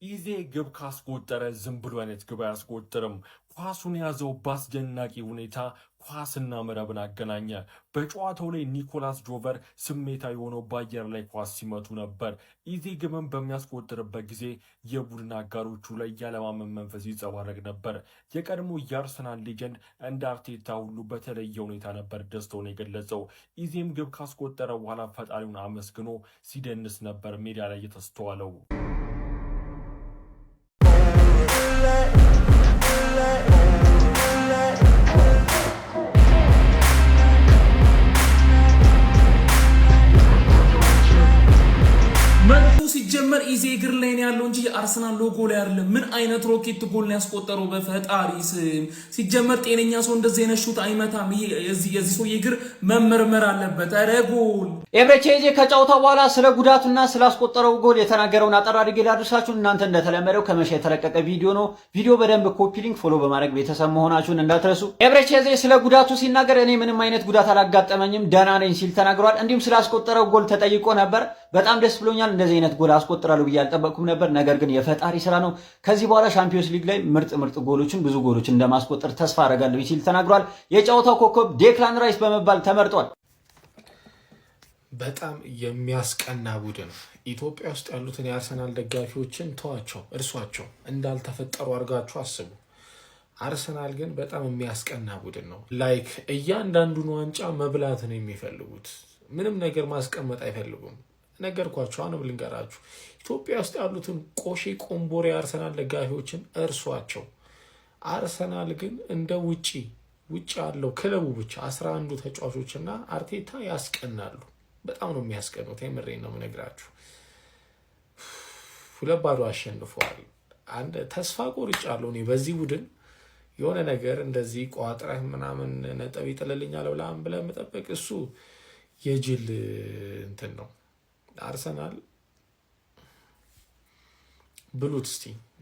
ኢዜ ግብ ካስቆጠረ ዝም ብሎ አይነት ግብ አያስቆጥርም። ኳሱን ያዘው በአስደናቂ ሁኔታ ኳስና መረብን አገናኘ። በጨዋታው ላይ ኒኮላስ ጆቨር ስሜታዊ ሆነው በአየር ላይ ኳስ ሲመቱ ነበር። ኢዜ ግብን በሚያስቆጥርበት ጊዜ የቡድን አጋሮቹ ላይ ያለማመን መንፈስ ይጸባረቅ ነበር። የቀድሞ የአርሰናል ሌጀንድ እንደ አርቴታ ሁሉ በተለየ ሁኔታ ነበር ደስታውን የገለጸው። ኢዜም ግብ ካስቆጠረ በኋላ ፈጣሪውን አመስግኖ ሲደንስ ነበር ሜዳ ላይ የተስተዋለው። ሲጀመር ኢዜ እግር ላይ ነው ያለው እንጂ የአርሰናል ሎጎ ላይ አይደለም። ምን አይነት ሮኬት ጎል ነው ያስቆጠረው? በፈጣሪ ስም ሲጀመር ጤነኛ ሰው እንደዚህ አይነት ሹት አይመታም። ይሄ የዚህ ሰው እግር መመርመር አለበት። ኧረ ጎል ኤብሬቺ ከጨዋታው በኋላ ስለ ጉዳቱና ስላስቆጠረው ጎል የተናገረውን አጠር አድርጌ ላድርሳችሁ። እናንተ እንደተለመደው ከመሸ የተለቀቀ ቪዲዮ ነው። ቪዲዮ በደንብ ኮፒ ሊንክ ፎሎ በማድረግ ቤተሰብ መሆናችሁን እንዳትረሱ። ኤብሬቺ ስለ ጉዳቱ ሲናገር እኔ ምንም አይነት ጉዳት አላጋጠመኝም ደህና ነኝ ሲል ተናግሯል። እንዲሁም ስላስቆጠረው ጎል ተጠይቆ ነበር። በጣም ደስ ብሎኛል። እንደዚህ አይነት ጎል አስቆጥራለሁ ብዬ አልጠበቅኩም ነበር። ነገር ግን የፈጣሪ ስራ ነው። ከዚህ በኋላ ሻምፒዮንስ ሊግ ላይ ምርጥ ጎሎችን ብዙ ጎሎችን እንደማስቆጠር ተስፋ አደርጋለሁ ሲል ተናግሯል። የጨዋታው ኮከብ ዴክላን ራይስ በመባል ተመርጧል። በጣም የሚያስቀና ቡድን ኢትዮጵያ ውስጥ ያሉትን የአርሰናል ደጋፊዎችን ተዋቸው፣ እርሷቸው፣ እንዳልተፈጠሩ አድርጋችሁ አስቡ። አርሰናል ግን በጣም የሚያስቀና ቡድን ነው። ላይክ እያንዳንዱን ዋንጫ መብላት ነው የሚፈልጉት። ምንም ነገር ማስቀመጥ አይፈልጉም። ነገርኳችሁ፣ አሁንም ልንገራችሁ። ኢትዮጵያ ውስጥ ያሉትን ቆሼ ቆምቦሬ አርሰናል ደጋፊዎችን እርሷቸው። አርሰናል ግን እንደ ውጪ ያለው ክለቡ ብቻ 11 ተጫዋቾችና አርቴታ ያስቀናሉ። በጣም ነው የሚያስቀኑት። የምሬን ነው የምነግራችሁ። 2-0 አሸንፈዋል። አንድ ተስፋ ቆርጫለሁ እኔ በዚህ ቡድን የሆነ ነገር እንደዚህ ቋጥረህ ምናምን ነጥብ ይጥልልኛል ብለህ መጠበቅ እሱ የጅል እንትን ነው። አርሰናል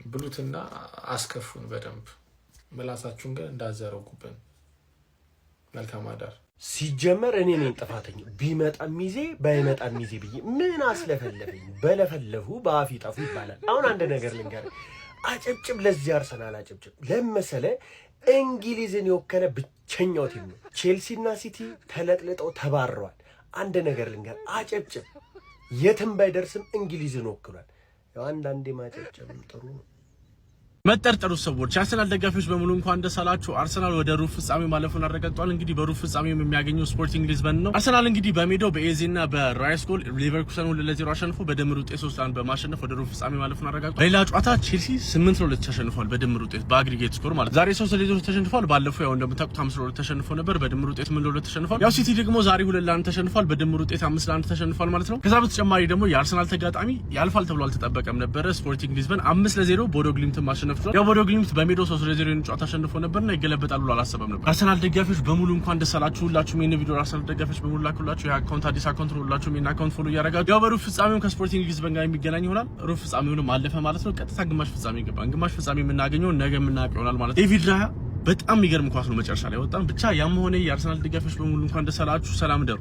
ብሉትና አስከፉን በደንብ ምላሳችሁን ግን እንዳዘረጉብን። መልካም አዳር። ሲጀመር እኔ ነኝ ጥፋተኛ። ቢመጣም ሚዜ ባይመጣም ሚዜ ብዬ ምን አስለፈለፈኝ? በለፈለፉ በአፍ ይጠፉ ይባላል። አሁን አንድ ነገር ልንገርህ፣ አጨብጭብ። ለዚህ አርሰናል አጨብጭብ። ለመሰለ እንግሊዝን የወከለ ብቸኛው ቲም ነው። ቼልሲና ሲቲ ተለጥልጠው ተባረዋል። አንድ ነገር ልንገር፣ አጨብጭብ። የትም ባይደርስም እንግሊዝን ወክሏል። ያው አንዳንዴ ማጨብጨብም ጥሩ ነው። መጠርጠሩ ሰዎች አርሰናል ደጋፊዎች በሙሉ እንኳን ደስ አላችሁ። አርሰናል ወደ ሩብ ፍጻሜ ማለፉን አረጋግጧል። እንግዲህ በሩብ ፍጻሜው የሚያገኘው ስፖርቲንግ ሊዝበን ነው። አርሰናል እንግዲህ በሜዳው በኤዜና በራይስ ጎል ሊቨርኩሰን 2-0 አሸንፎ በድምር ውጤት 3-1 በማሸነፍ ወደ ሩብ ፍጻሜ ማለፉን አረጋግጧል። በሌላ ጨዋታ ቼልሲ 8-2 ተሸንፏል በድምር ውጤት በአግሪጌት ስኮር ማለት። ዛሬ 3-0 ተሸንፏል። ባለፈው ያው እንደምታውቁት 5-2 ተሸንፎ ነበር በድምር ውጤት 8-2 ተሸንፏል። ያው ሲቲ ደግሞ ዛሬ 2-1 ተሸንፏል በድምር ውጤት 5-1 ተሸንፏል ማለት ነው። ከዛ በተጨማሪ ደግሞ የአርሰናል ተጋጣሚ ያልፋል ተብሎ አልተጠበቀም ነበር። ስፖርቲንግ ሊዝበን 5-0 ቦዶ ግሊምትን ማሸነፍ ችሏል። ያው ቦዶ ግሊምት በሜዳው 3-0 ጨዋታ አሸንፎ ነበርና ይገለበጣል ብሎ አላሰበም ነበር። አርሰናል ደጋፊዎች በሙሉ እንኳን ደስ አላችሁ። ሁላችሁም ይሄን ቪዲዮ አርሰናል ደጋፊዎች በሙሉ ላኩላችሁ። የአካውንት አዲስ አካውንት ሁላችሁም ይሄን አካውንት ፎሎ እያደረጋችሁ ያው በሩብ ፍጻሜው ከስፖርቲንግ ሊዝበን ጋር የሚገናኝ ይሆናል። ሩብ ፍጻሜውንም አለፈ ማለት ነው። ቀጥታ ግማሽ ፍጻሜ ገባን። ግማሽ ፍጻሜ የምናገኘው ነገ የምናውቀው ይሆናል ማለት ነው። ዴቪድ ራያ በጣም የሚገርም ኳስ ነው መጨረሻ ላይ ወጣን። ብቻ ያም ሆነ የአርሰናል ደጋፊዎች በሙሉ እንኳን ደስ አላችሁ። ሰላም ደሩ።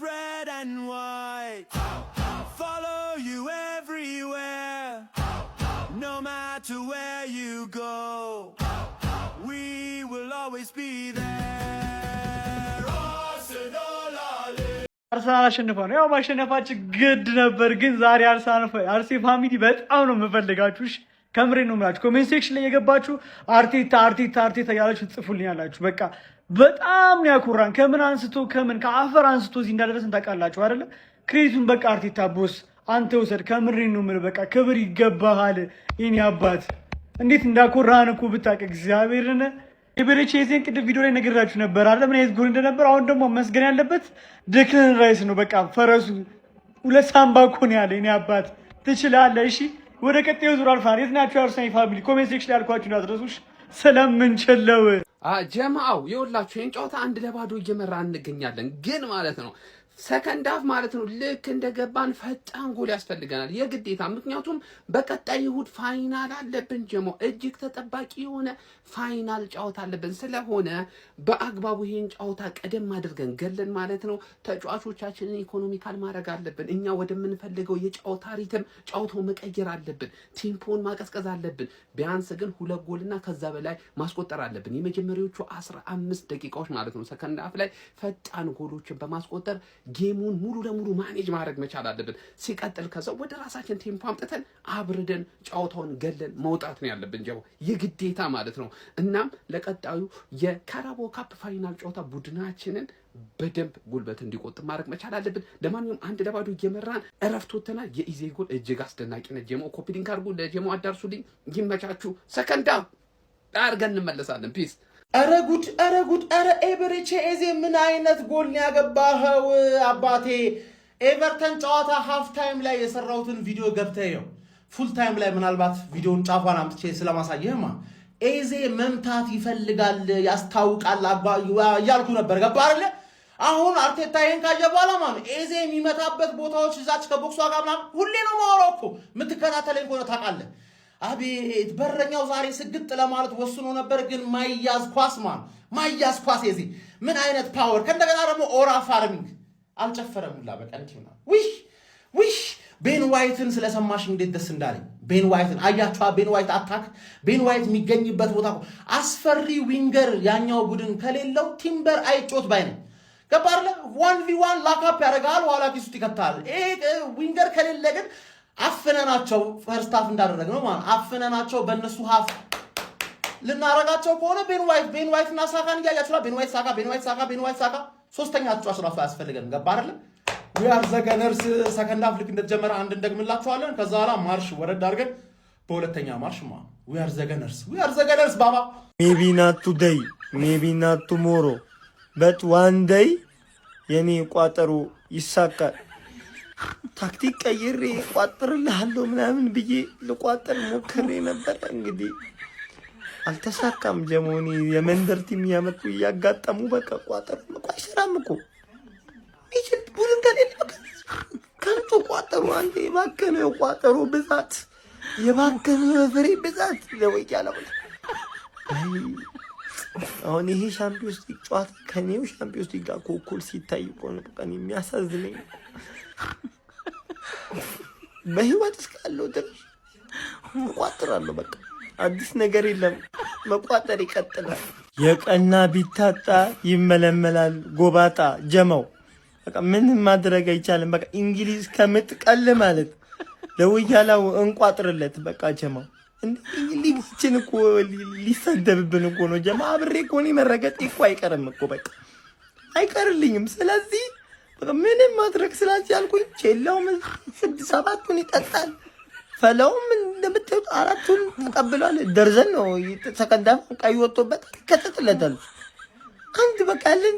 Red and white, follow you everywhere, no matter where you go, we will always be there. አርሰናል አሸንፏል። ያው ማሸነፋችን ግድ ነበር፣ ግን ዛሬ አርሴ ፋሚሊ በጣም ነው የምፈልጋችሁ። ከምሬ ነው የምላችሁ። ኮሜንት ሴክሽን ላይ የገባችሁ አርቴታ ያላችሁ ጽፉልኛላችሁ። በቃ በጣም ነው ያኩራን። ከአፈር አንስቶ እዚህ እንዳደረሰን ታውቃላችሁ አይደለ? ክሬዲቱን በቃ አርቴታ ቦስ አንተ ውሰድ። ከምሬ ነው የምልህ። በቃ ክብር ይገባሃል የኔ አባት። እንዴት እንዳኮራን እኮ ብታውቅ እግዚአብሔርን። የቤሬቼዜን ቅድም ቪዲዮ ላይ ነግራችሁ ነበር አይደል? ምን አይነት ጎል እንደነበር። አሁን ደግሞ መስገን ያለበት ዴክላን ራይስ ነው። በቃ ፈረሱ 2 ሳምባ እኮ ነው ያለ የኔ አባት። ትችላለህ። እሺ ወደ ቀጣዩ ዙር አልፋን። የት ናችሁ አርሰናል ፋሚሊ? ኮሜንት ሴክሽን ላይ ያልኳችሁ እንዳትረሱሽ ስለምንችለው ጀማው ይኸውላችሁ ይሄን ጨዋታ 1-0 እየመራ እንገኛለን። ግን ማለት ነው ሰከንድ ሃፍ ማለት ነው። ልክ እንደገባን ፈጣን ጎል ያስፈልገናል የግዴታ። ምክንያቱም በቀጣይ እሁድ ፋይናል አለብን ጀሞ፣ እጅግ ተጠባቂ የሆነ ፋይናል ጨዋታ አለብን። ስለሆነ በአግባቡ ይሄን ጨዋታ ቀደም አድርገን ገለን ማለት ነው ተጫዋቾቻችንን ኢኮኖሚካል ማድረግ አለብን። እኛ ወደምንፈልገው የጨዋታ ሪትም ጨዋታው መቀየር አለብን። ቴምፖን ማቀዝቀዝ አለብን። ቢያንስ ግን 2 ጎልና ከዛ በላይ ማስቆጠር አለብን። የመጀመሪያዎቹ 15 ደቂቃዎች ማለት ነው ሰከንድ ሃፍ ላይ ፈጣን ጎሎችን በማስቆጠር ጌሙን ሙሉ ለሙሉ ማኔጅ ማድረግ መቻል አለብን። ሲቀጥል ከዛው ወደ ራሳችን ቴምፖ አምጥተን አብርደን ጨዋታውን ገለን መውጣት ነው ያለብን ጀሞ የግዴታ ማለት ነው። እናም ለቀጣዩ የካራባኦ ካፕ ፋይናል ጨዋታ ቡድናችንን በደንብ ጉልበት እንዲቆጥብ ማድረግ መቻል አለብን። ለማንኛውም 1-0 እየመራን እረፍት ወጥተናል። የኢዜ ጎል እጅግ አስደናቂ ነው ጀሞ። ኮፒ ሊንክ አድርጉ፣ ለጀሞ አዳርሱልኝ። ይመቻችሁ። ሰከንድ ሃፍ አድርገን እንመለሳለን። ፒስ። ኧረ ጉድ! ኧረ ጉድ! ኧረ ኤቤሬቺ ኤዜ ምን አይነት ጎል ነው ያገባኸው አባቴ? ኤቨርተን ጨዋታ ሃፍ ታይም ላይ የሰራሁትን ቪዲዮ ገብተህ ነው። ፉል ታይም ላይ ምናልባት ቪዲዮን ጫፏን አምጥቼ ስለማሳየህማ ኤዜ መምታት ይፈልጋል ያስታውቃል እያልኩ ነበር። ገባ አይደለ? አሁን አርቴታ ይሄን ካየ በኋላ ማለት ኤዜ የሚመታበት ቦታዎች እዛች ከቦክሷ ጋር ምናምን ሁሌ ነው የማወራው እኮ። የምትከታተለኝ ከሆነ ታውቃለህ። አቤት በረኛው ዛሬ ስግጥ ለማለት ወስኖ ነበር፣ ግን ማይያዝ ኳስ ማይያዝ ኳስ ኤዜ ምን አይነት ፓወር! ከእንደገና ደግሞ ኦራ ፋርሚንግ አልጨፈረም ሁላ በቀንቲው ነው። ዊሽ ቤን ዋይትን ስለሰማሽ እንዴት ደስ እንዳለኝ። ቤን ዋይትን አያችኋ? ቤን ዋይት አታክ፣ ቤን ዋይት የሚገኝበት ቦታ አስፈሪ ዊንገር ያኛው ቡድን ከሌለው ቲምበር አይጮት ባይ ነኝ። ገባርለ 1v1 ላካፕ ያደርጋል፣ ኋላ ኪስ ውስጥ ይከታል። ዊንገር ከሌለ ግን አፍነናቸው ፈርስት ሃፍ እንዳደረግነው ማለት አፍነናቸው በእነሱ ሃፍ ልናረጋቸው ከሆነ ቤን ዋይት እና ሳካን እያያችኋ። ቤን ዋይት ሳካ ሶስተኛ ተጫዋች ራሱ አያስፈልገንም። ገባ አይደለ? ዊ አር ዘ ገነርስ። ሰከንድ ሃፍ ልክ እንደተጀመረ አንድ እንደግምላችኋለን። ከዛ በኋላ ማርሽ ወረድ አድርገን በሁለተኛ ማርሽ ዊ አር ዘ ገነርስ ባባ። ሜቢ ናት ቱዴይ ሜቢ ናት ቱሞሮ በት ዋን ዴይ የኔ ቋጠሮ ይሳካል። ታክቲክ ቀይሬ ቋጥርልሃለሁ ምናምን ብዬ ልቋጥር ሞክሬ ነበር። እንግዲህ አልተሳካም። ጀሞኒ የመንደር ቲም ያመጡ እያጋጠሙ በቃ ቋጠሩ አይሰራም እኮ ይችል ቡድን ከሌለ ከንቱ ቋጠሩ። አንዴ የባከነው የቋጠሩ ብዛት የባከነው ፍሬ ብዛት ለወያለው። አሁን ይሄ ሻምፒዮንስ ሊግ ጨዋታ ከኔው ሻምፒዮንስ ሊግ ጋር ኮኮል ሲታይ እኮ ነው በቃ የሚያሳዝነኝ። በህይወት እስካለሁ ድረስ እቋጥራለሁ። በቃ አዲስ ነገር የለም፣ መቋጠር ይቀጥላል። የቀና ቢታጣ ይመለመላል ጎባጣ ጀማው። በቃ ምንም ማድረግ አይቻልም። በቃ እንግሊዝ ከምትቀል ማለት ለወያላው እንቋጥርለት በቃ ጀማው። እንግሊዝችን እኮ ሊሰደብብን እኮ ነው ጀማ። አብሬ እኮ እኔ መረገጥ እኮ አይቀርም እኮ በቃ አይቀርልኝም። ስለዚህ በቃ ምንም ማድረግ ስላልቻልኩኝ ቼላው 6-7ቱን ይጠጣል። ፈላውም እንደምታዩት 4ቱን ተቀብሏል። ደርዘን ነው ሰከንድ ሃፍ ቀይ ወጥቶበት ከተጥለታል። አንድ በቃ ለን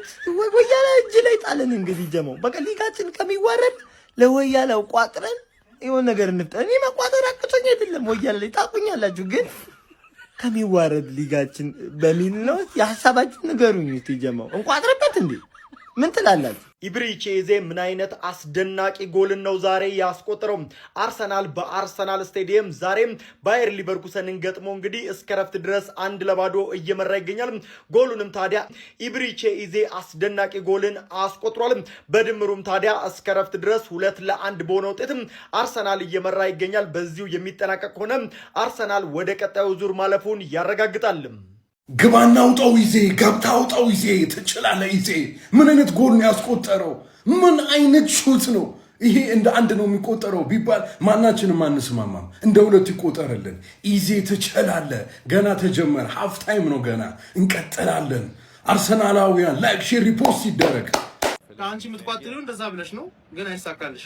ወያላ እጅ ላይ ጣለን። እንግዲህ ጀማው በቃ ሊጋችን ከሚዋረድ ለወያላው ቋጥረን የሆነ ነገር እንፍጠር። እኔ መቋጠር አቅቶኝ አይደለም፣ ወያላ ላይ ታቁኛላችሁ። ግን ከሚዋረድ ሊጋችን በሚል ነው የሐሳባችሁ ንገሩኝ። ጀማው እንቋጥርበት እንዴ ምን ትላላችሁ? ኢብሪቼ ኤዜ ምን አይነት አስደናቂ ጎልን ነው ዛሬ ያስቆጠረው። አርሰናል በአርሰናል ስቴዲየም ዛሬም ባየር ሊቨርኩሰንን ገጥሞ እንግዲህ እስከ ረፍት ድረስ 1-0 እየመራ ይገኛል። ጎሉንም ታዲያ ኢብሪቼ ኤዜ አስደናቂ ጎልን አስቆጥሯል። በድምሩም ታዲያ እስከ ረፍት ድረስ 2-1 በሆነ ውጤትም አርሰናል እየመራ ይገኛል። በዚሁ የሚጠናቀቅ ሆነ አርሰናል ወደ ቀጣዩ ዙር ማለፉን ያረጋግጣል። ግባና አውጣው ይዜ ገብታ አውጣው ይዜ ትችላለህ ይዜ። ምን አይነት ጎል ነው ያስቆጠረው? ምን አይነት ሹት ነው ይሄ? እንደ አንድ ነው የሚቆጠረው ቢባል ማናችንም አንስማማም። እንደ ሁለት ይቆጠርልን። ይዜ ትችላለህ። ገና ተጀመረ። ሃፍ ታይም ነው ገና፣ እንቀጥላለን። አርሰናላውያን ላይክ፣ ሼር፣ ሪፖስት ይደረግ። አንቺ የምትቋጥሪው እንደዛ ብለሽ ነው ግን አይሳካልሽ።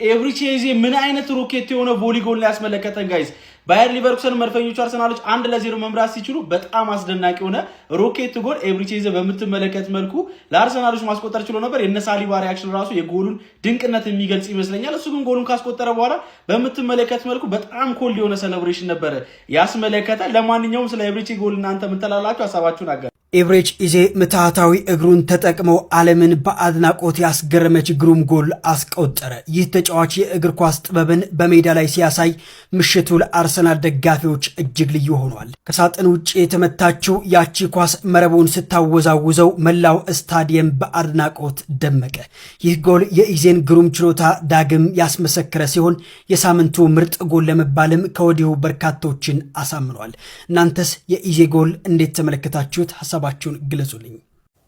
ኤብሪቼ ኤዜ ምን አይነት ሮኬት የሆነ ቮሊጎል ላይ ያስመለከተን ጋይስ። ባየር ሊቨርኩሰን መድፈኞቹ አርሰናሎች 1-0 መምራት ሲችሉ በጣም አስደናቂ ሆነ ሮኬት ጎል ኤብሪቼዜ በምትመለከት መልኩ ለአርሰናሎች ማስቆጠር ችሎ ነበር። የነ ሳሊባ ሪአክሽን ራሱ የጎሉን ድንቅነት የሚገልጽ ይመስለኛል። እሱ ግን ጎሉን ካስቆጠረ በኋላ በምትመለከት መልኩ በጣም ኮልድ የሆነ ሴሌብሬሽን ነበር ያስመለከተ። ለማንኛውም ስለ ኤብሪቼ ጎል እናንተ ምን ትላላችሁ? ሐሳባችሁን አጋሩ። ኤብሬች ኢዜ ምትሃታዊ እግሩን ተጠቅመው ዓለምን በአድናቆት ያስገረመች ግሩም ጎል አስቆጠረ። ይህ ተጫዋች የእግር ኳስ ጥበብን በሜዳ ላይ ሲያሳይ ምሽቱ ለአርሰናል ደጋፊዎች እጅግ ልዩ ሆኗል። ከሳጥን ውጭ የተመታችው ያቺ ኳስ መረቡን ስታወዛውዘው መላው ስታዲየም በአድናቆት ደመቀ። ይህ ጎል የኢዜን ግሩም ችሎታ ዳግም ያስመሰከረ ሲሆን የሳምንቱ ምርጥ ጎል ለመባልም ከወዲሁ በርካቶችን አሳምኗል። እናንተስ የኢዜ ጎል እንዴት ተመለከታችሁት? ሐሳባችሁን ግለጹልኝ።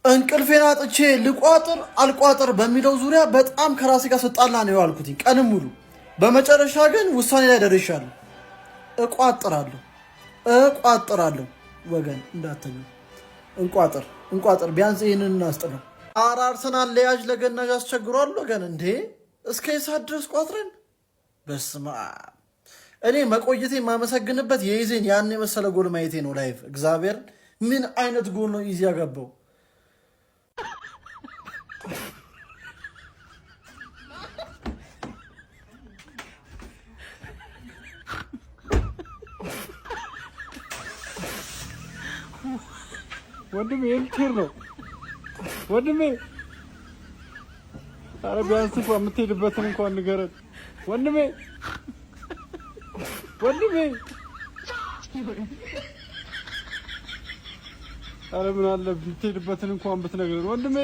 እንቅልፌን አጥቼ ልቋጥር አልቋጥር በሚለው ዙሪያ በጣም ከራሴ ጋር ስጣላ ነው ያልኩት ቀንም ሙሉ። በመጨረሻ ግን ውሳኔ ላይ ደርሻለሁ። እቋጥራለሁ። ወገን እንዳትኙ፣ እንቋጥር ቢያንስ ይህንን እናስጥለው። አርሰናል ለያዥ ለገናዥ አስቸግሯል ወገን። እንዴ እስከ የሳት ድረስ ቋጥረን። በስመ አብ። እኔ መቆየቴ የማመሰግንበት የኢዜን ያን የመሰለ ጎል ማየቴ ነው ላይቭ። እግዚአብሔር ምን አይነት ጎል ነው ኢዜ ያገባው? ወንድሜ የምትሄድ ነው ወንድሜ። ኧረ ቢያንስ እንኳን የምትሄድበትን እንኳን ንገረን ወንድሜ። ኧረ ምን አለ ብትሄድበትን እንኳን ብትነግረን ወንድሜ።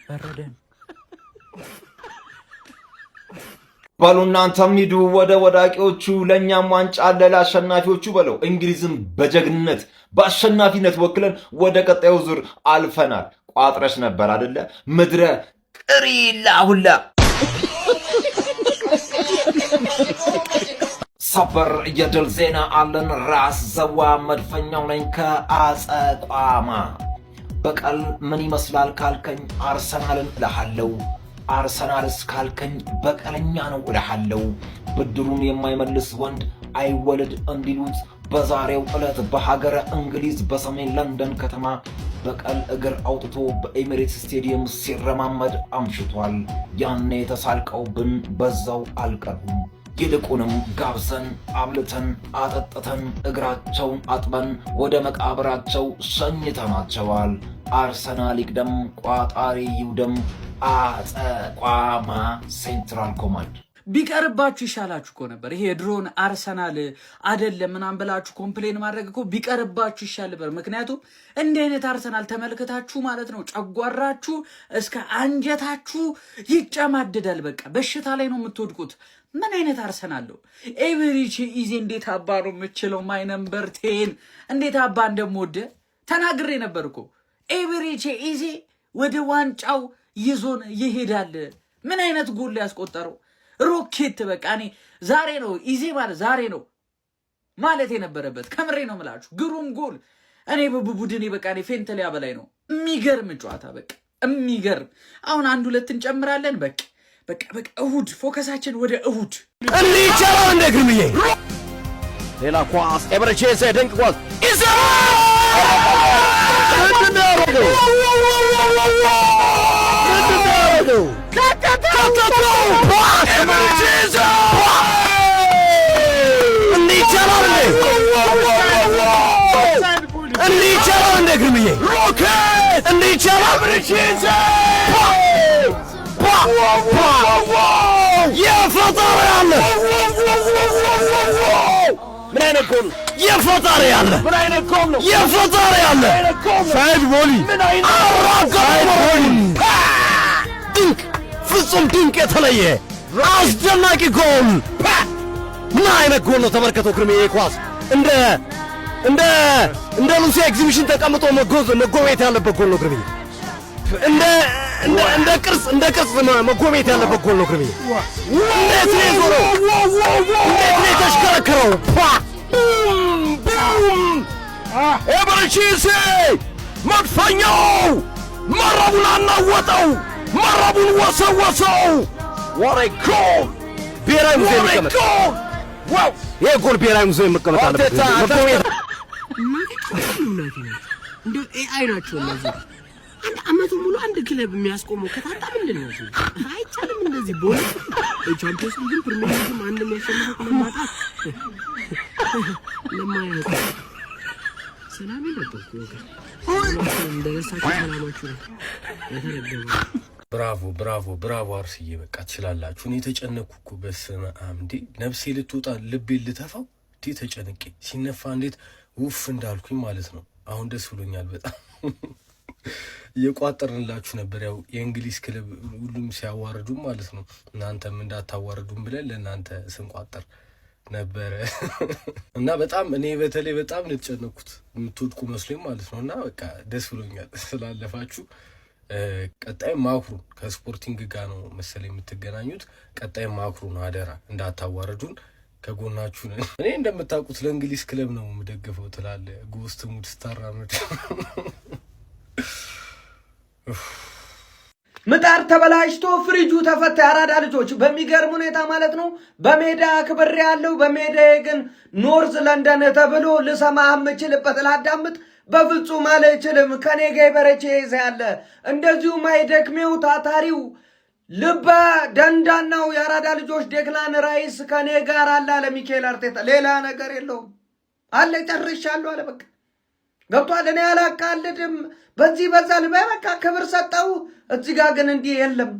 በረደን በሉ እናንተም ሂዱ ወደ ወዳቂዎቹ፣ ለእኛም ዋንጫ አለ ለአሸናፊዎቹ በለው። እንግሊዝም በጀግንነት በአሸናፊነት ወክለን ወደ ቀጣዩ ዙር አልፈናል። ቋጥረሽ ነበር አደለ ምድረ ቅሪላ ሁላ። ሰበር የድል ዜና አለን። ራስ ዘዋ መድፈኛው ነኝ ከአጸቋማ። በቀል ምን ይመስላል ካልከኝ አርሰናልን እልሃለሁ። አርሰናልስ ካልከኝ በቀለኛ ነው እልሃለሁ። ብድሩን የማይመልስ ወንድ አይወለድ እንዲሉት በዛሬው ዕለት በሀገረ እንግሊዝ በሰሜን ለንደን ከተማ በቀል እግር አውጥቶ በኤሚሬትስ ስቴዲየም ሲረማመድ አምሽቷል። ያኔ ተሳልቀውብን በዛው አልቀሩም። ይልቁንም ጋብዘን አብልተን አጠጥተን እግራቸውን አጥበን ወደ መቃብራቸው ሸኝተናቸዋል። አርሰናል ይቅደም፣ ቋጣሪ ይውደም። አጸቋማ ሴንትራል ኮማንድ። ቢቀርባችሁ ይሻላችሁ እኮ ነበር። ይሄ የድሮን አርሰናል አይደለም ምናምን ብላችሁ ኮምፕሌን ማድረግ እኮ ቢቀርባችሁ ይሻል ነበር። ምክንያቱም እንዲህ አይነት አርሰናል ተመልክታችሁ ማለት ነው ጨጓራችሁ እስከ አንጀታችሁ ይጨማድዳል። በቃ በሽታ ላይ ነው የምትወድቁት። ምን አይነት አርሰናል ነው? ኤቨሪቺ ኢዜ እንዴት አባ ነው የምችለው? ማይ ነምበር 10 እንዴት አባ እንደምወደ ተናግሬ ነበር እኮ። ኤቨሪቺ ኢዜ ወደ ዋንጫው ይዞን ይሄዳል። ምን አይነት ጎል ያስቆጠረው ሮኬት! በቃ እኔ ዛሬ ነው ኢዜ ማለት ዛሬ ነው ማለት የነበረበት። ከምሬ ነው ምላችሁ፣ ግሩም ጎል። እኔ በቡድኔ በቃ እኔ ፌንተሊያ በላይ ነው። የሚገርም ጨዋታ፣ በቃ የሚገርም። አሁን 1-2 እንጨምራለን። በቃ እሁድ ፎከሳችን ወደ እሁድ። እንዲህ ይቻላል እንደ ግርምዬ። ሌላ ኳስ ኤብሬቼዜ ድንቅ ኳስ ኢዜ ምን አይነት ጎል! የፈጣሪ ያለ ምን አይነት ጎል ነው! የፈጣሪ ያለ ሳይድ ቦሊ አራጋ ቦሊ ድንቅ ፍጹም ድንቅ የተለየ አስደናቂ ጎል! ምን አይነት ጎል ነው? ተመልከተው ግርሜ፣ ኳስ እንደ ሉሲ ኤግዚቢሽን ተቀምጦ መጎብኘት ያለበት ጎል ነው ግርሜ። እንደ ቅርጽ መጎብኘት ያለበት ጎል ነው ግርሜ። እንዴት ነው የዞረው? እንዴት ነው የተሽከረከረው? ኤበርቺሴ መድፈኛው መረቡን አናወጠው፣ መረቡን ወሰወሰው። ወሬ ጎል! ብሔራዊ ሙዚየም ይቀመጥ። ዋው! ይሄ ጎል ብሔራዊ ሙዚየም መቀመጥ አለበት። እንደው ኤአይ ናቸው እነዚህ። አንድ አመቱ ሙሉ አንድ ክለብ የሚያስቆመው ከታጣ ምንድን ነው? አይቻልም እንደዚህ ቦል ቻምፒዮንስ ሊግ ፕሪሚየር ሊግ አንድ የሚያሸንፈው ለማጣት ለማያውቅ ሰላም ይለጥኩ እንደረሳችሁ ሰላማችሁ ነው የተረገመው። ብራቮ አርስዬ፣ በቃ ትችላላችሁ። እኔ ተጨነቅኩ እኮ በስመ አብ እንዴ! ነፍሴ ልትወጣ ልቤ ልተፋው እንዴ! ተጨነቄ ሲነፋ እንዴት ውፍ እንዳልኩኝ ማለት ነው። አሁን ደስ ብሎኛል በጣም። እየቋጠርንላችሁ ነበር ያው የእንግሊዝ ክለብ ሁሉም ሲያዋርዱ ማለት ነው። እናንተም እንዳታዋርዱም ብለን ለእናንተ ስንቋጠር ነበረ እና በጣም እኔ በተለይ በጣም ልትጨነኩት የምትወድቁ መስሎኝ ማለት ነው። እና በቃ ደስ ብሎኛል ስላለፋችሁ። ቀጣይ ማክሩን ከስፖርቲንግ ጋር ነው መሰለኝ የምትገናኙት። ቀጣይ ማክሩን አደራ እንዳታዋርዱን፣ ከጎናችሁ ነን። እኔ እንደምታውቁት ለእንግሊዝ ክለብ ነው የምደግፈው ትላለ ጎስት ሙድ ስታራምድ። ምጣድ ተበላሽቶ ፍሪጁ ተፈታ። ያራዳ ልጆች በሚገርም ሁኔታ ማለት ነው። በሜዳ ክብሬ ያለው በሜዳዬ ግን ኖርዝ ለንደን ተብሎ ልሰማ የምችልበት ላዳምጥ በፍጹም አልችልም። ከኔ ጋር ይበረቼ ያለ እንደዚሁም አይደክሜው ታታሪው ልበ ደንዳናው ያራዳ ልጆች ዴክላን ራይስ ከኔ ጋር አለ ለሚካኤል አርቴታ። ሌላ ነገር የለውም አለ። ጨርሻለሁ አለ በቃ ገብቷል። እኔ አላቃልድም በዚህ በዛ በቃ ክብር ሰጠው። እዚህ ጋር ግን እንዲህ የለም።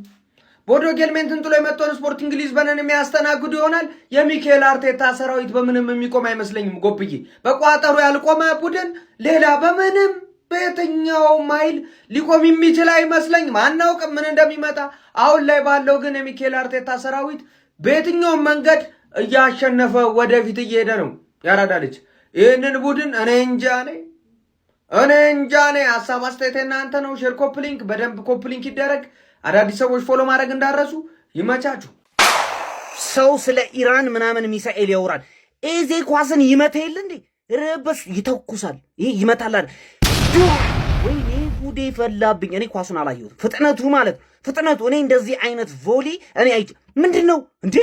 ቦዶ ጌልሜንትን ጥሎ የመጣውን ስፖርቲንግ ሊዝበንን የሚያስተናግዱ ይሆናል። የሚካኤል አርቴታ ሰራዊት በምንም የሚቆም አይመስለኝም። ጎብዬ በቋጠሩ ያልቆመ ቡድን ሌላ በምንም በየትኛውም ኃይል ሊቆም የሚችል አይመስለኝም። አናውቅም ምን እንደሚመጣ። አሁን ላይ ባለው ግን የሚካኤል አርቴታ ሰራዊት በየትኛውም መንገድ እያሸነፈ ወደፊት እየሄደ ነው። ያራዳ ልጅ ይህንን ቡድን እኔ እንጃ። ሀሳብ አስተያየት እናንተ ነው። ሼር ኮፕሊንክ በደንብ ኮፕሊንክ ይደረግ። አዳዲስ ሰዎች ፎሎ ማድረግ እንዳረሱ። ይመቻችሁ። ሰው ስለ ኢራን ምናምን ሚሳኤል ያወራል። ኤዜ ኳስን ይመታ የለ እንዴ? ረበስ ይተኩሳል። ይሄ ይመታል አይደል? ወይኔ ጉዴ ፈላብኝ። እኔ ኳሱን አላየሁትም። ፍጥነቱ ማለት ፍጥነቱ እኔ እንደዚህ አይነት ቮሊ እኔ ምንድን ነው እንዴ?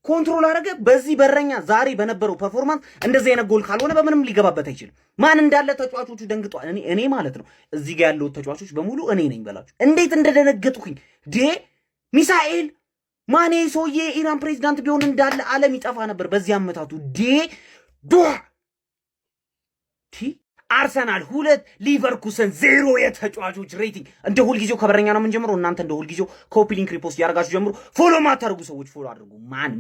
ኮንትሮል አደረገ። በዚህ በረኛ ዛሬ በነበረው ፐርፎርማንስ እንደዚህ አይነት ጎል ካልሆነ በምንም ሊገባበት አይችልም። ማን እንዳለ ተጫዋቾቹ ደንግጧል። እኔ ማለት ነው እዚህ ጋር ያለው ተጫዋቾች በሙሉ እኔ ነኝ በላችሁ። እንዴት እንደደነገጥኩኝ ሚሳኤል ማኔ ሰውዬ ኢራን ፕሬዚዳንት ቢሆን እንዳለ ዓለም ይጠፋ ነበር በዚህ አመታቱ። አርሰናል 2 ሊቨርኩሰን 0 የተጫዋቾች ሬቲንግ። እንደ ሁልጊዜው ከበረኛ ነው የምንጀምረው። እናንተ እንደ ሁልጊዜው ኮፒ ሊንክ ሪፖስት ያደርጋችሁ ጀምሩ። ፎሎ ማታደርጉ ሰዎች ፎሎ አድርጉ።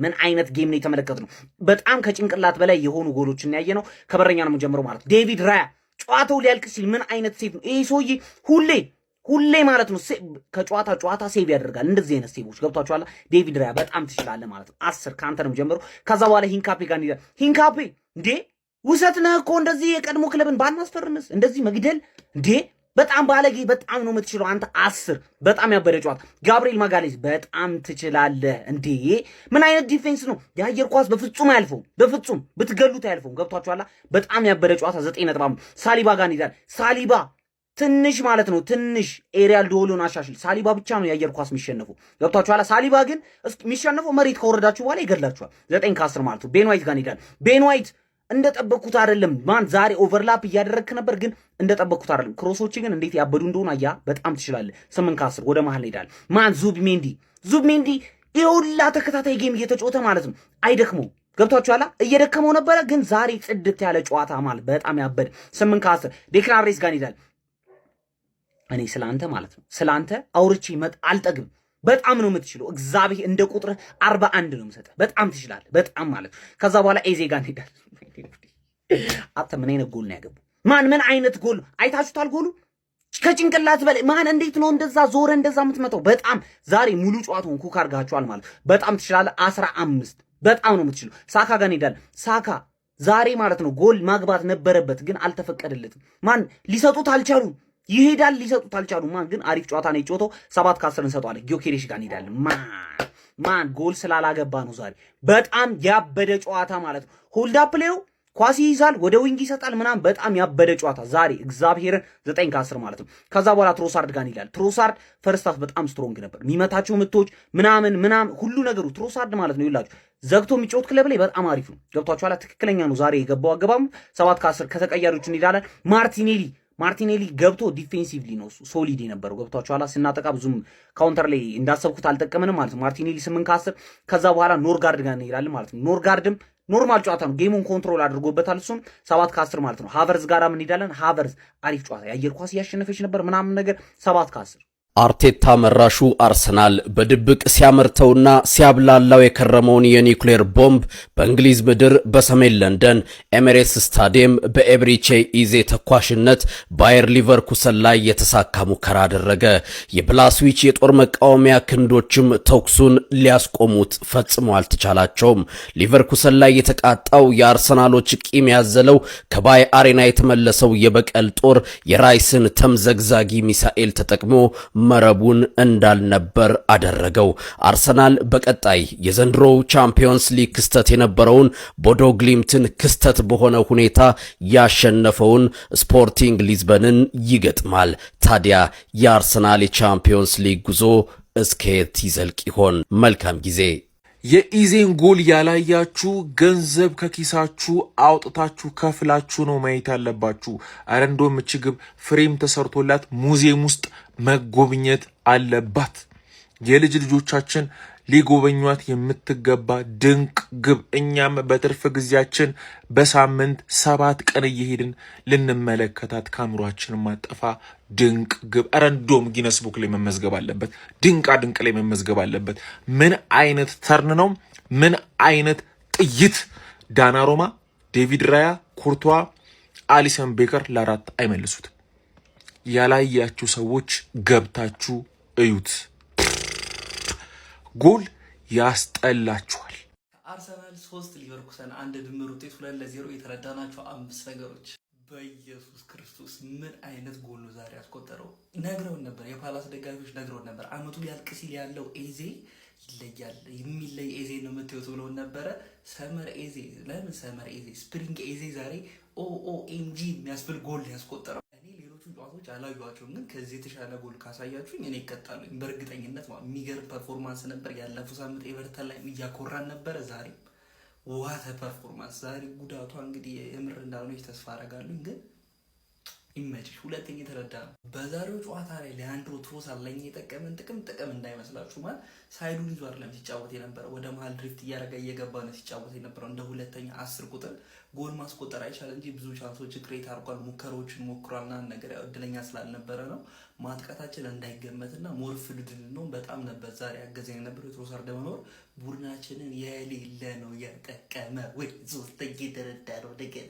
ምን አይነት ጌም ነው የተመለከትነው? በጣም ከጭንቅላት በላይ የሆኑ ጎሎችን ያየ ነው። ከበረኛ ነው የምንጀምረው ማለት ዴቪድ ራያ ጨዋታው ሊያልቅ ሲል ምን አይነት ሴቭ ነው ይሄ ሰውዬ! ሁሌ ማለት ነው ከጨዋታ ሴቭ ያደርጋል። እንደዚህ አይነት ሴቮች ገብቷችኋል። ዴቪድ ራያ በጣም ትችላለህ ማለት ነው። 10 ከአንተ ነው የምጀምረው። ከዛ በኋላ ሂንካፔ ጋር ሂንካፔ እንዴ ውሰት ነህ እኮ እንደዚህ የቀድሞ ክለብን ባናስፈርምስ እንደዚህ መግደል እንዴ! በጣም ባለጌ፣ በጣም ነው የምትችለው አንተ። 10 በጣም ያበደ ጨዋታ። ጋብሪኤል ማጋሌዝ በጣም ትችላለህ እንዴ! ምን አይነት ዲፌንስ ነው! የአየር ኳስ በፍጹም አያልፈውም፣ በፍጹም ብትገሉት አያልፈውም። ገብቷችኋል። በጣም ያበደ ጨዋታ። 9.5 ሳሊባ ጋር ይላል። ሳሊባ ትንሽ ማለት ነው ትንሽ ኤሪያል ዶሎን አሻሽል። ሳሊባ ብቻ ነው የአየር ኳስ የሚሸነፈው። ገብቷችኋል። ሳሊባ ግን የሚሸነፈው መሬት ከወረዳችሁ በኋላ ይገድላችኋል። 9 ከ10 ማለት ነው። ቤን ዋይት ጋር ይላል። ቤን ዋይት እንደጠበቅኩት አይደለም። ዛሬ ኦቨርላፕ እያደረግክ ነበር፣ ግን እንደጠበቅኩት አይደለም። ክሮሶች ግን እንዴት ያበዱ እንደሆነ አያ። በጣም ትችላለህ። 8 ከ10 ወደ መሃል ሄዳል። ዙብሜንዲ ይኸውላ ተከታታይ ጌም እየተጫወተ ማለት ነው አይደክመው። ገብቷችኋል። እየደከመው ነበረ፣ ግን ዛሬ ጽድት ያለ ጨዋታ ማለት በጣም ያበደ 8 ከ10 ዴክላን ራይስ ጋር ይላል። እኔ ስላንተ ማለት ነው ስላንተ አውርቼ አልጠግብም። በጣም ነው የምትችለው። እግዚአብሔር እንደ ቁጥር 41 ነው የምሰጠህ። በጣም ትችላለህ፣ በጣም ማለት ነው። ከዛ በኋላ ኤዜ ጋር ሄዳል። አንተ ምን አይነት ጎል ነው ያገባው? ምን አይነት ጎል አይታችሁታል? ጎሉ ከጭንቅላት በላይ ማን እንዴት ነው እንደዛ ዞረ እንደዛ የምትመጣው? በጣም ዛሬ ሙሉ ጨዋታውን ኩክ አድርጋችኋል ማለት በጣም ትችላለህ። 15 በጣም ነው የምትችለው። ሳካ ጋር እንሄዳለን። ሳካ ዛሬ ማለት ነው ጎል ማግባት ነበረበት ግን አልተፈቀደለትም። ማን ሊሰጡት አልቻሉም። ይሄዳል ሊሰጡት አልቻሉም። ማን ግን አሪፍ ጨዋታ ነው የጨዋታው። 7 ከ10 እንሰጠዋለን። ጊዮኬሬሽ ጋር እንሄዳለን። ማን ጎል ስላላገባ ነው ዛሬ በጣም ያበደ ጨዋታ ማለት ነው። ሆልድ አፕ ሌው ኳስ ይይዛል ወደ ዊንግ ይሰጣል ምናምን በጣም ያበደ ጨዋታ ዛሬ እግዚአብሔርን 9 ከ10 ማለት ነው። ከዛ በኋላ ትሮሳርድ ጋር ይላል። ትሮሳርድ ፈርስት ሃፍ በጣም ስትሮንግ ነበር። የሚመታቸው ምቶች ምናምን ሁሉ ነገሩ ትሮሳርድ ማለት ነው። ይላችሁ ዘግቶ የሚጫወት ክለብ ላይ በጣም አሪፍ ነው። ገብቷችኋል? ትክክለኛ ነው ዛሬ የገባው አገባሙ። 7 ከ10 ከተቀያሪዎች እንሄዳለን። ማርቲኔሊ ገብቶ ዲፌንሲቭሊ ነው ሶሊድ የነበረው። ገብቷችኋል? ስናጠቃ ብዙም ካውንተር ላይ እንዳሰብኩት አልጠቀመንም ማለት ነው። ማርቲኔሊ 8 ከ10 ከዛ በኋላ ኖርጋርድ ጋር እንሄዳለን ማለት ነው። ኖርጋርድም ኖርማል ጨዋታ ነው። ጌሙን ኮንትሮል አድርጎበታል። እሱም 7 ከ10 ማለት ነው። ሃቨርዝ ጋራም እንሄዳለን። ሃቨርዝ አሪፍ ጨዋታ የአየር ኳስ እያሸነፈች ነበር ምናምን ነገር 7 ከ10 አርቴታ መራሹ አርሰናል በድብቅ ሲያመርተውና ሲያብላላው የከረመውን የኒውክሌር ቦምብ በእንግሊዝ ምድር በሰሜን ለንደን ኤሚሬትስ ስታዲየም በኤብሪቼ ኢዜ ተኳሽነት ባየር ሊቨርኩሰን ላይ የተሳካ ሙከራ አደረገ። የብላስዊች የጦር መቃወሚያ ክንዶችም ተኩሱን ሊያስቆሙት ፈጽሞ አልተቻላቸውም። ሊቨርኩሰን ላይ የተቃጣው የአርሰናሎች ቂም ያዘለው ከባይ አሬና የተመለሰው የበቀል ጦር የራይስን ተምዘግዛጊ ሚሳኤል ተጠቅሞ መረቡን እንዳልነበር አደረገው። አርሰናል በቀጣይ የዘንድሮው ቻምፒዮንስ ሊግ ክስተት የነበረውን ቦዶ ግሊምትን ክስተት በሆነ ሁኔታ ያሸነፈውን ስፖርቲንግ ሊዝበንን ይገጥማል። ታዲያ የአርሰናል የቻምፒዮንስ ሊግ ጉዞ እስከየት ይዘልቅ ይሆን? መልካም ጊዜ። የኢዜን ጎል ያላያችሁ ገንዘብ ከኪሳችሁ አውጥታችሁ ከፍላችሁ ነው ማየት ያለባችሁ። አረ እንደውም እቺ ግብ ፍሬም ተሰርቶላት ሙዚየም ውስጥ መጎብኘት አለባት። የልጅ ልጆቻችን ሊጎበኟት የምትገባ ድንቅ ግብ። እኛም በትርፍ ጊዜያችን በሳምንት 7 ቀን እየሄድን ልንመለከታት ካምሯችን ማጠፋ ድንቅ ግብ። አረ እንደውም ጊነስ ቡክ ላይ መመዝገብ አለበት። ድንቃ ድንቅ ላይ መመዝገብ አለበት። ምን አይነት ተርን ነው! ምን አይነት ጥይት! ዳናሮማ፣ ዴቪድ ራያ፣ ኩርቷ፣ አሊሰን ቤከር ለ4 አይመልሱትም። ያላያችሁ ሰዎች ገብታችሁ እዩት። ጎል ያስጠላችኋል። አርሰናል 3 ሊቨርኩሰን 1 ድምር ውጤት 2-0 የተረዳናቸው 5 ነገሮች። በኢየሱስ ክርስቶስ ምን አይነት ጎል ነው ዛሬ ያስቆጠረው! ነግረውን ነበር፣ የፓላስ ደጋፊዎች ነግረውን ነበር። አመቱ ሊያልቅ ሲል ያለው ኤዜ ይለያል፣ የሚለይ ኤዜ ነው የምትዩት ብለውን ነበረ። ሰመር ኤዜ፣ ለምን ሰመር ኤዜ፣ ስፕሪንግ ኤዜ ዛሬ ኦኤምጂ የሚያስብል ጎል ያስቆጠረው። ጨዋታዎች አላዩዋቸውም፣ ግን ከዚህ የተሻለ ጎል ካሳያችሁኝ እኔ እቀጣለሁ በእርግጠኝነት። የሚገርም ፐርፎርማንስ ነበር። ያለፈው ሳምንት ኤቨርተን ላይ እያኮራን ነበረ። ዛሬ ዋተ ፐርፎርማንስ። ዛሬ ጉዳቷ እንግዲህ የምር እንዳልሆነች ተስፋ አደርጋለሁ፣ ግን ይመችሽ። ሁለተኛ የተረዳ ነው በዛሬው ጨዋታ ላይ ሊያንድሮ ትሮሳርድ ለኛ የጠቀመን ጥቅም እንዳይመስላችሁ። ማለት ሳይዱን ይዞ አይደለም ሲጫወት የነበረው፣ ወደ መሀል ድሪፍት እያደረገ እየገባ ነው ሲጫወት የነበረው። እንደ ሁለተኛ 10 ቁጥር ጎል ማስቆጠር አይቻል እንጂ ብዙ ቻንሶች ክሬት አድርጓል፣ ሙከራዎችን ሞክሯልና ነገር ያው እድለኛ ስላልነበረ ነው። ማጥቃታችን እንዳይገመትና ሞር ፍሉድ ነው በጣም ነበር ዛሬ ያገዘኝ የነበረው ትሮሳርድ መኖር። ቡድናችንን የሌለ ነው የጠቀመ ወይ ሶስተኛ የተረዳ ነው ነገር።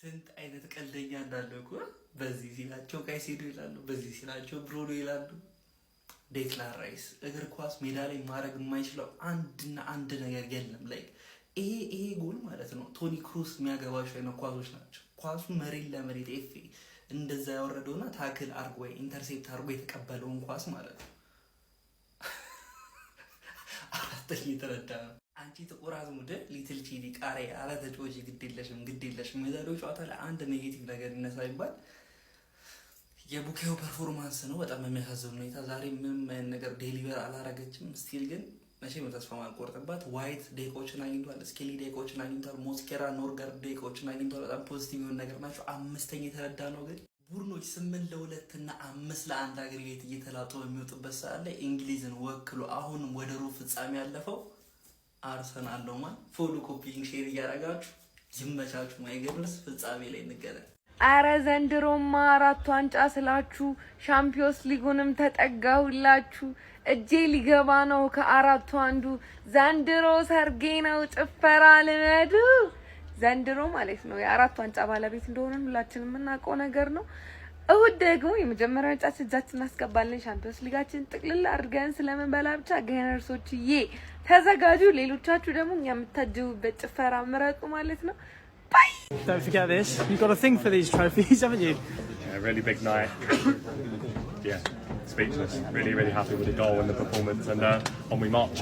ስንት አይነት ቀልደኛ እንዳለ እኮ። በዚህ ሲላቸው ካይሴዶ ይላሉ፣ በዚህ ሲላቸው ብሩኖ ይላሉ። ዴክላን ራይስ እግር ኳስ ሜዳ ላይ ማድረግ የማይችለው አንድ ነገር የለም። ላይ ይሄ ጎል ማለት ነው ቶኒ ክሩስ የሚያገባቸው አይነት ኳሶች ናቸው። ኳሱ መሬት ለመሬት እንደዛ ያወረደውና ታክል አርጎ ወይ ኢንተርሴፕት አርጎ የተቀበለውን ኳስ ማለት ነው። አራተኛ የተረዳ ነው። አንቺ ጥቁር አዝሙድ ሊትል ቺሊ ቃሪያ አለ ተጫዋች ግድ የለሽም። የዛሬው ጨዋታ ላይ አንድ ኔጌቲቭ ነገር ይነሳ ይባል የቡኬው ፐርፎርማንስ ነው። በጣም የሚያሳዝን ሁኔታ ዛሬ ምንም አይነት ነገር ዴሊቨር አላረገችም። ስቲል ግን መቼም ተስፋ ማልቆርጥባት። ዋይት ደቂቃዎችን አግኝቷል፣ ስኬሊ ደቂቃዎችን አግኝቷል፣ ሞስኬራ ኖርጋርድ ደቂቃዎችን አግኝቷል። በጣም ፖዚቲቭ የሆነ ነገር ናቸው። አምስተኛ የተረዳ ነው ግን ቡድኖች 8-2 እና 5-1 አግሪጌት እየተላጡ በሚወጡበት ሰዓት ላይ እንግሊዝን ወክሎ አሁንም ወደ ሩብ ፍጻሜ ያለፈው አርሰናል ነው። ማን ፎሎ ኮፒንግ ሼር እያደረጋችሁ ይመቻችሁ። ማይገርምስ ፍጻሜ ላይ እንገናኝ። አረ ዘንድሮማ 4 ዋንጫ ስላችሁ ሻምፒዮንስ ሊጉንም ተጠጋሁላችሁ። እጄ ሊገባ ነው ከ4 አንዱ። ዘንድሮ ሰርጌ ነው ጭፈራ ልመዱ። ዘንድሮ ማለት ነው የ4 ዋንጫ ባለቤት እንደሆነን ሁላችንም የምናውቀው ነገር ነው። እሁድ ደግሞ የመጀመሪያው ዋንጫችን እጃችን እናስገባለን። ሻምፒዮንስ ሊጋችን ጥቅልል አድርገን ስለምንበላ ብቻ ገነርሶችዬ ተዘጋጁ። ሌሎቻችሁ ደግሞ እኛ የምታጅቡበት ጭፈራ ምረጡ ማለት ነው። ባይ Don't forget this. You've got a thing for these trophies, haven't you? Yeah, really big night. Yeah, speechless. Really, really happy with the goal and the performance, and on we march.